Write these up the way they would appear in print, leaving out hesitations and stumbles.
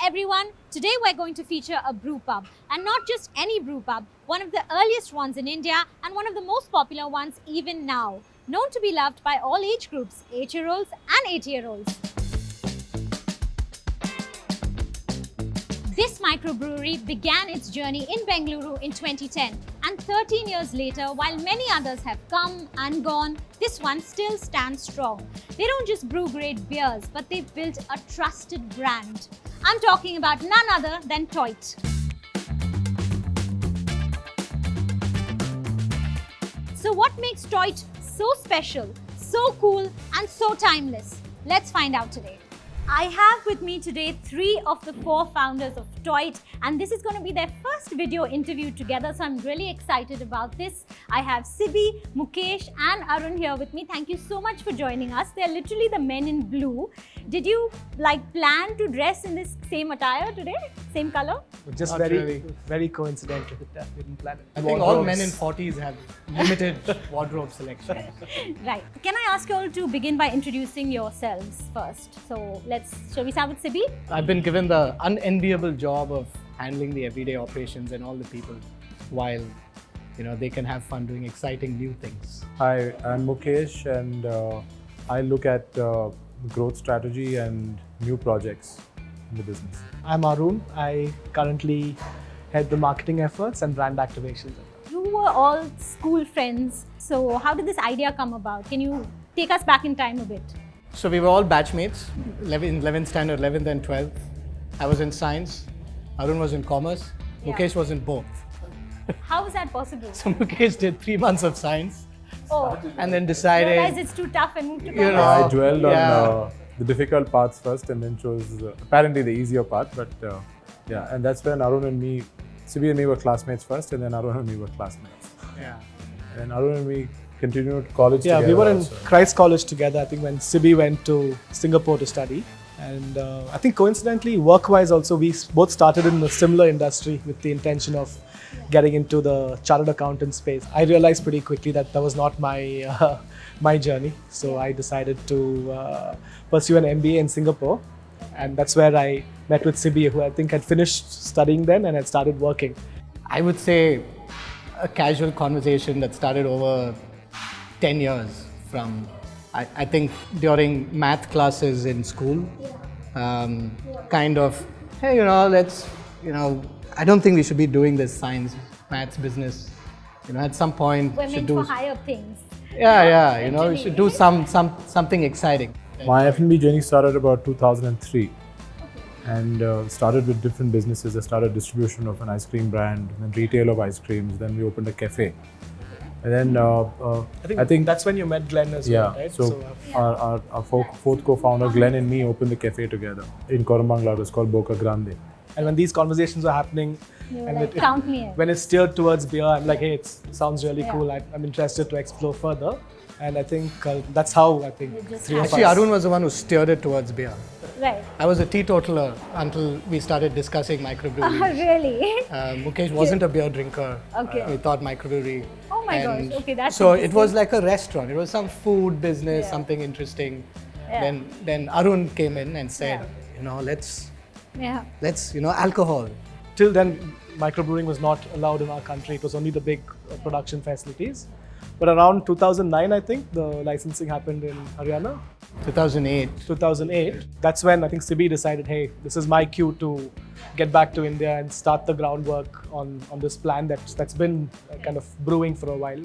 everyone, today we're going to feature a brew pub, and not just any brew pub, one of the earliest ones in India and one of the most popular ones even now, known to be loved by all age groups, 8-year-olds and 80-year-olds. This microbrewery began its journey in Bangalore in 2010, and 13 years later, while many others have come and gone, this one still stands strong. They don't just brew great beers, but they've built a trusted brand. I'm talking about none other than Toit. So what makes Toit so special, so cool and so timeless? Let's find out today. I have with me today 3 of the 4 founders of Toit, and this is going to be their first video interview together, so I'm really excited about this. I have Sibi, Mukesh and Arun here with me. Thank you so much for joining us. They're literally the men in blue. Did you plan to dress in this same attire today? Same color? Just very coincidental. We didn't plan it. I think all men in 40s have limited wardrobe selection. Right. Can I ask you all to begin by introducing yourselves first? So shall we start with Sibi? I've been given the unenviable job of handling the everyday operations and all the people while they can have fun doing exciting new things. Hi, I'm Mukesh, and I look at growth strategy and new projects in the business. I'm Arun. I currently head the marketing efforts and brand activations. You were all school friends. So how did this idea come about? Can you take us back in time a bit? So we were all batchmates, 11th standard, 11th and 12th. I was in science, Arun was in commerce, Mukesh was in both. How was that possible? So Mukesh did 3 months of science and then You decided... realized it's too tough and moved to commerce? I dwelled on the difficult parts first and then chose apparently the easier part, but and that's when Arun and me, Sibi and me were classmates first, and then Arun and me were classmates. Yeah. And Arun and me continued college together. Yeah, we were in also. Christ College together, I think, when Sibi went to Singapore to study. And I think coincidentally, work-wise also, we both started in a similar industry with the intention of getting into the chartered accountant space. I realized pretty quickly that was not my my journey. So I decided to pursue an MBA in Singapore. And that's where I met with Sibi, who I think had finished studying then and had started working. I would say a casual conversation that started over 10 years from, I think, during math classes in school. Kind of, hey, let's, I don't think we should be doing this science, maths business. At some point, We're meant for higher things. Yeah, we should do something exciting. My F&B journey started about 2003 and started with different businesses. I started distribution of an ice cream brand, then retail of ice creams, then we opened a cafe. And then I think that's when you met Glen as well, right? So our fourth co-founder, Glen, and me opened the cafe together in Bangalore. It's called Boca Grande. And when these conversations were happening, You were and like, count me in. when it's steered towards beer, I'm like, hey, it sounds really cool. I'm interested to explore further. And I think that's how I think It just 3 of Actually, us. Arun was the one who steered it towards beer. Right. I was a teetotaler until we started discussing microbreweries. Really? Mukesh wasn't a beer drinker. Okay. We thought microbrewery. Oh my gosh. Okay, that's so it interesting. was like a restaurant. It was some food business, something interesting. Yeah. Then Arun came in and said, let's alcohol. Till then, microbrewing was not allowed in our country. It was only the big production facilities. But around 2009, I think, the licensing happened in Haryana. 2008. 2008. That's when I think Sibi decided, hey, this is my cue to get back to India and start the groundwork on this plan that's been kind of brewing for a while.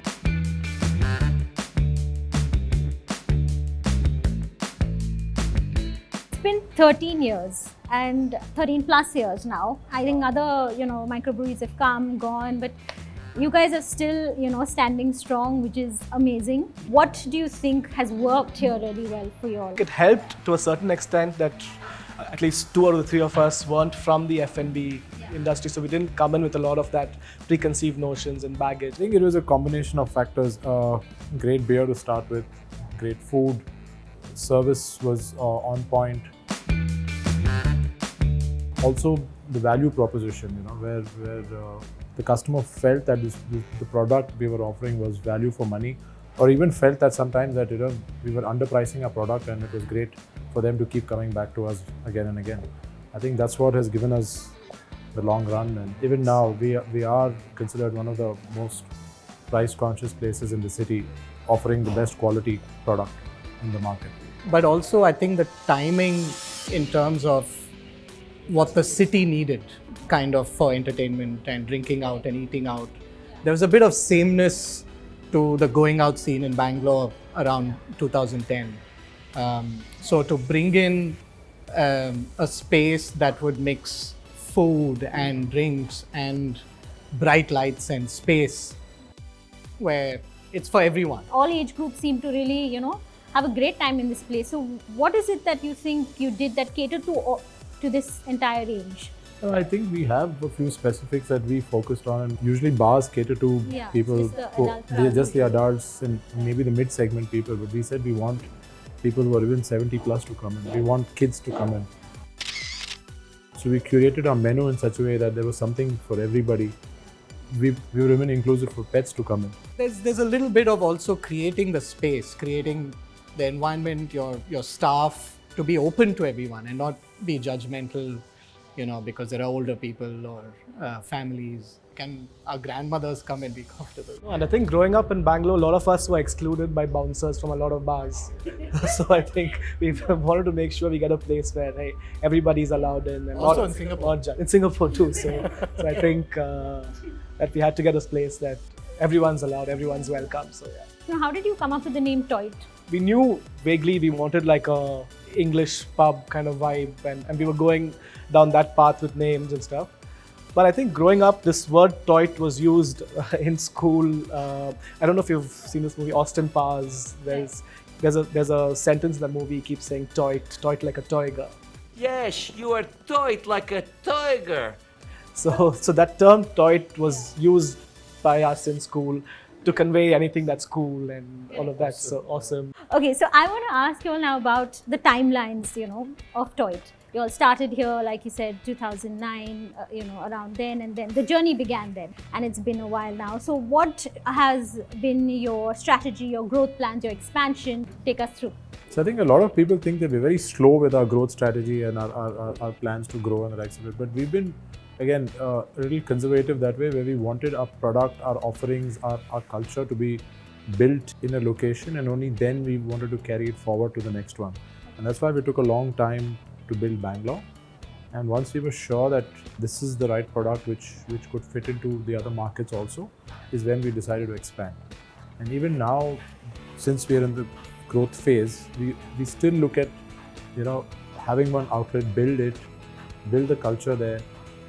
It's been 13 years and 13 plus years now. I think other, microbreweries have come, gone, but you guys are still, standing strong, which is amazing. What do you think has worked here really well for you all? It helped to a certain extent that at least 2 out of the 3 of us weren't from the F&B industry, so we didn't come in with a lot of that preconceived notions and baggage. I think it was a combination of factors. Great beer to start with, great food, service was on point. Also, the value proposition, where the customer felt that the product we were offering was value for money, or even felt that sometimes that we were underpricing our product, and it was great for them to keep coming back to us again and again. I think that's what has given us the long run. And even now, we are considered one of the most price-conscious places in the city, offering the best quality product in the market. But also, I think the timing in terms of what the city needed kind of for entertainment and drinking out and eating out. There was a bit of sameness to the going out scene in Bangalore around 2010. So to bring in a space that would mix food and drinks and bright lights and space where it's for everyone. All age groups seem to really, have a great time in this place. So what is it that you think you did that catered to this entire range? I think we have a few specifics that we focused on. And usually bars cater to people, just the adults and maybe the mid-segment people. But we said we want people who are even 70 plus to come in. We want kids to come in. So we curated our menu in such a way that there was something for everybody. We were even inclusive for pets to come in. There's a little bit of also creating the space, creating the environment, your staff to be open to everyone and not be judgmental, because there are older people or families. Can our grandmothers come and be comfortable? And I think growing up in Bangalore, a lot of us were excluded by bouncers from a lot of bars. So I think we wanted to make sure we get a place where everybody's allowed in. And Also in Singapore. In Singapore too. So I think that we had to get a place that everyone's allowed, everyone's welcome. So yeah. Now, how did you come up with the name Toit? We knew vaguely we wanted like a English pub kind of vibe, and we were going down that path with names and stuff. But I think growing up, this word Toit was used in school. I don't know if you've seen this movie, Austin Powers. There's a sentence in the movie keeps saying Toit like a tiger. Yes, you are Toit like a tiger. So that term Toit was used by us in school to convey anything that's cool and all of that. So awesome. Okay, so I want to ask you all now about the timelines, of Toit. You all started here, like you said, 2009, around then, and then the journey began then, and it's been a while now. So what has been your strategy, your growth plans, your expansion? Take us through. So I think a lot of people think that we're very slow with our growth strategy and our plans to grow and the likes of it. But we've been, again, a little conservative that way, where we wanted our product, our offerings, our culture to be built in a location, and only then we wanted to carry it forward to the next one. And that's why we took a long time to build Bangalore. And once we were sure that this is the right product which could fit into the other markets also, is when we decided to expand. And even now, since we are in the growth phase, we still look at, having one outlet, build the culture there,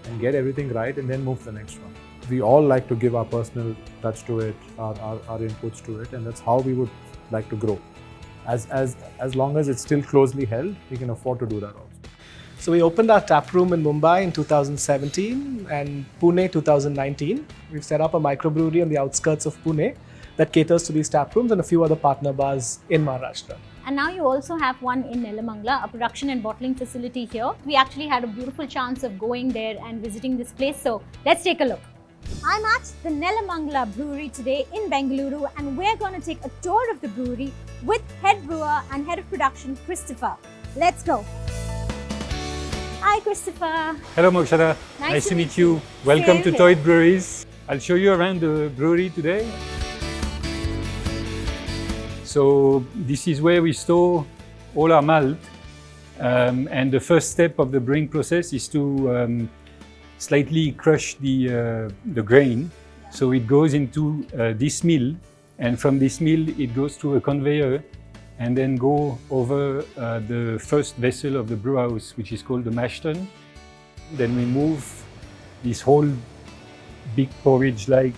and get everything right, and then move to the next one. We all like to give our personal touch to it, our inputs to it, and that's how we would like to grow. As long as it's still closely held, we can afford to do that also. So we opened our tap room in Mumbai in 2017 and Pune 2019. We've set up a microbrewery on the outskirts of Pune that caters to these tap rooms and a few other partner bars in Maharashtra. And now you also have one in Nelamangala, a production and bottling facility here. We actually had a beautiful chance of going there and visiting this place. So let's take a look. I'm at the Nelamangala Brewery today in Bengaluru, and we're going to take a tour of the brewery with head brewer and head of production, Christopher. Let's go. Hi, Christopher. Hello, Mokshada. Nice to meet you. Welcome to here. Toit Breweries. I'll show you around the brewery today. So this is where we store all our malt. And the first step of the brewing process is to slightly crush the grain. So it goes into this mill, and from this mill it goes to a conveyor and then go over the first vessel of the brew house, which is called the mash tun. Then we move this whole big porridge-like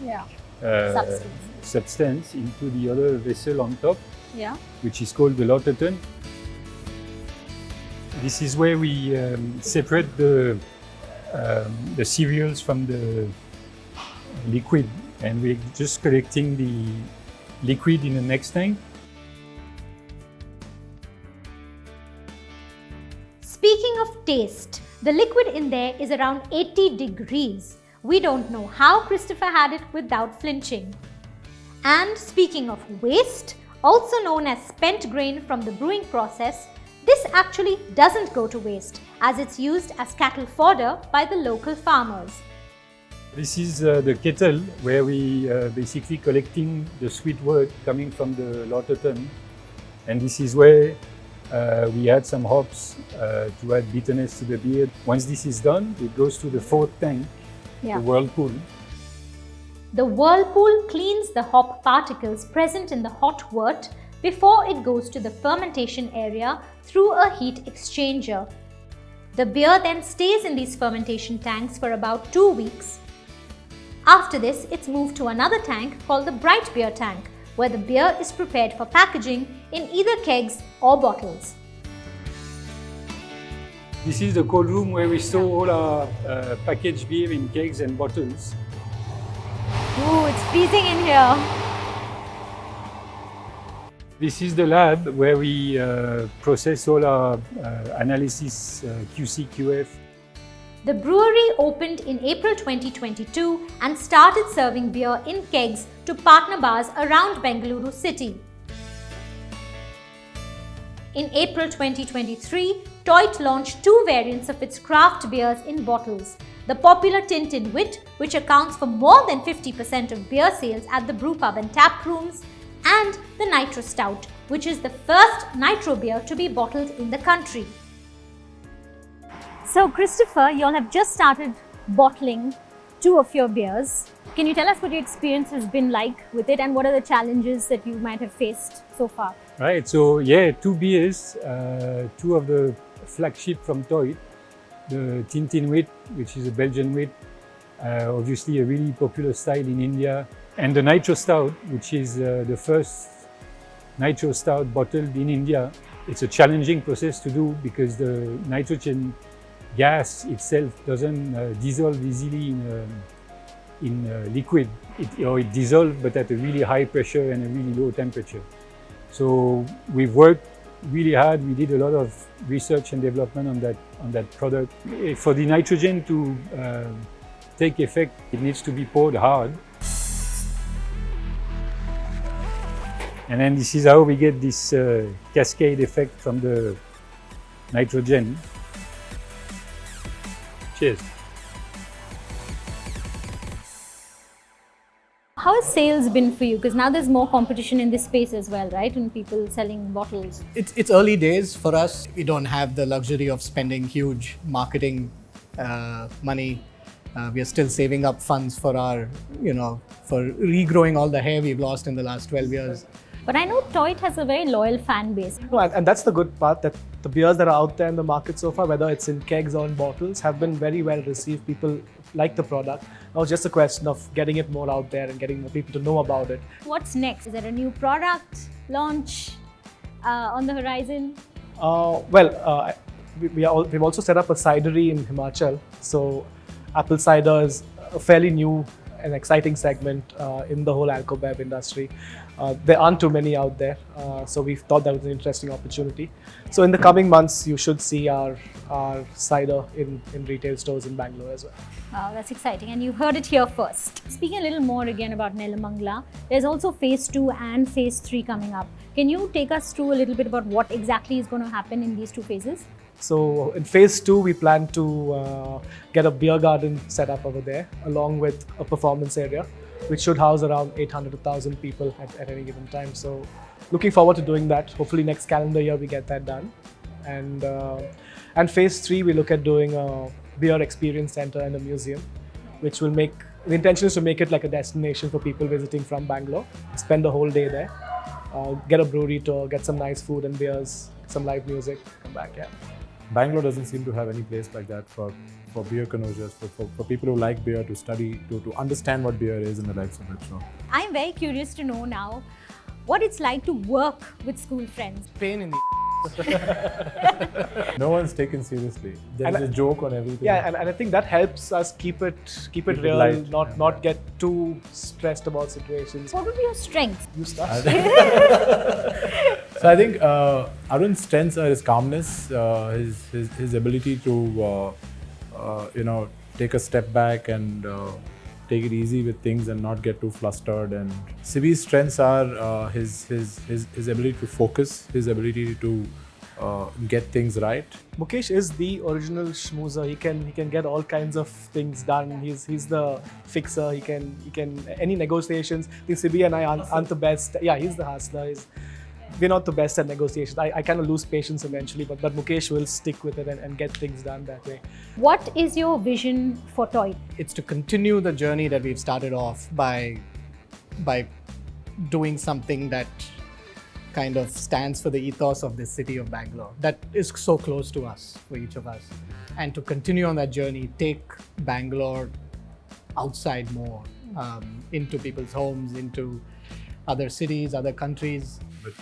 substance into the other vessel on top, which is called the lauter tun. This is where we separate the cereals from the liquid, and we're just collecting the liquid in the next tank. Speaking of taste, the liquid in there is around 80 degrees. We don't know how Christopher had it without flinching. And speaking of waste, also known as spent grain from the brewing process, This actually doesn't go to waste as it's used as cattle fodder by the local farmers. This is the kettle where we basically collecting the sweet wort coming from the Lauterton, and this is where we add some hops to add bitterness to the beer. Once this is done, it goes to the fourth tank, the whirlpool. The whirlpool cleans the hop particles present in the hot wort before it goes to the fermentation area through a heat exchanger. The beer then stays in these fermentation tanks for about 2 weeks. After this, it's moved to another tank called the bright beer tank, where the beer is prepared for packaging in either kegs or bottles. This is the cold room where we store all our packaged beer in kegs and bottles. Ooh, it's freezing in here. This is the lab where we process all our analyses, QC, QF. The brewery opened in April 2022 and started serving beer in kegs to partner bars around Bangalore city. In April 2023, Toit launched 2 variants of its craft beers in bottles. The popular Tintin Wit, which accounts for more than 50% of beer sales at the brewpub and tap rooms, and the Nitro Stout, which is the first nitro beer to be bottled in the country. So Christopher, you all have just started bottling 2 of your beers. Can you tell us what your experience has been like with it and what are the challenges that you might have faced so far? Right, so yeah, 2 beers, 2 of the flagship from Toit, the Tintin Wit, which is a Belgian wit, obviously a really popular style in India, and the Nitro Stout, which is the first Nitro Stout bottled in India. It's a challenging process to do because the nitrogen gas itself doesn't dissolve easily in liquid. It dissolves, but at a really high pressure and a really low temperature. So we've worked really hard. We did a lot of research and development on that product. For the nitrogen to take effect, it needs to be poured hard. And then this is how we get this cascade effect from the nitrogen. Cheers. How has sales been for you? Because now there's more competition in this space as well, right? And people selling bottles. It's early days for us. We don't have the luxury of spending huge marketing money. We are still saving up funds for our, for regrowing all the hair we've lost in the last 12 years. But I know Toit has a very loyal fan base. No, and that's the good part, that the beers that are out there in the market so far, whether it's in kegs or in bottles, have been very well received. People like the product. Now it's just a question of getting it more out there and getting more people to know about it. What's next? Is there a new product launch on the horizon? We've also set up a cidery in Himachal. So apple cider is a fairly new and exciting segment in the whole alcobev industry. There aren't too many out there, so we thought that was an interesting opportunity. So in the coming months, you should see our cider in retail stores in Bangalore as well. Wow, that's exciting. And you heard it here first. Speaking a little more again about Nelamangala, there's also phase 2 and phase 3 coming up. Can you take us through a little bit about what exactly is going to happen in these 2 phases? So in phase 2, we plan to get a beer garden set up over there, along with a performance area, which should house around 800 to 1,000 people at any given time. So looking forward to doing that. Hopefully next calendar year we get that done. And phase 3, we look at doing a beer experience center and a museum, which will make, the intention is to make it like a destination for people visiting from Bangalore, spend the whole day there, get a brewery tour, get some nice food and beers, some live music, come back, yeah. Bangalore doesn't seem to have any place like that for beer connoisseurs, for people who like beer, to study, to understand what beer is and the likes of it. So I'm very curious to know now what it's like to work with school friends. Pain in the no one's taken seriously. There's a joke on everything. Yeah, and I think that helps us keep it real, light, not get too stressed about situations. What would be your strengths? You start. So I think Arun's strengths are his calmness, his ability to take a step back and take it easy with things and not get too flustered. And Sibi's strengths are his ability to focus, his ability to get things right. Mukesh is the original schmoozer. He can get all kinds of things done. He's the fixer. He can any negotiations. I think Sibi and I aren't the best. Yeah, he's the hustler. We're not the best at negotiations. I kind of lose patience eventually, but Mukesh will stick with it and get things done that way. What is your vision for Toit? It's to continue the journey that we've started off by doing something that kind of stands for the ethos of the city of Bangalore, that is so close to us, for each of us. And to continue on that journey, take Bangalore outside more, into people's homes, into other cities, other countries. But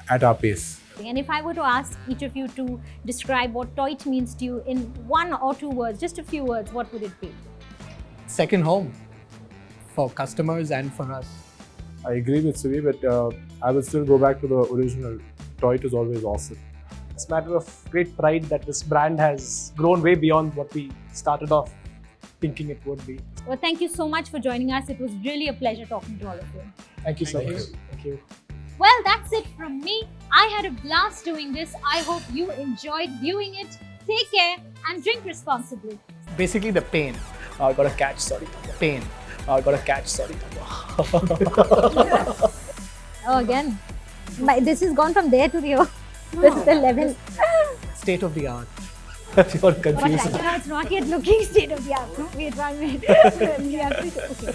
at our pace. And if I were to ask each of you to describe what Toit means to you in 1 or 2 words, just a few words, what would it be? Second home for customers and for us. I agree with Sibi, but I will still go back to the original. Toit is always awesome. It's a matter of great pride that this brand has grown way beyond what we started off thinking it would be. Well, thank you so much for joining us. It was really a pleasure talking to all of you. Thank you so Thank much. you. Thank you. Well, that's it from me. I had a blast doing this. I hope you enjoyed viewing it. Take care and drink responsibly. Basically the pain. I got a catch, sorry. Pain. I got a catch, sorry. Oh, again. This has gone from there to here. This is the level. State of the art. You're confused. It's not yet looking state of the art. No? Wait 1 minute. We have to. Okay.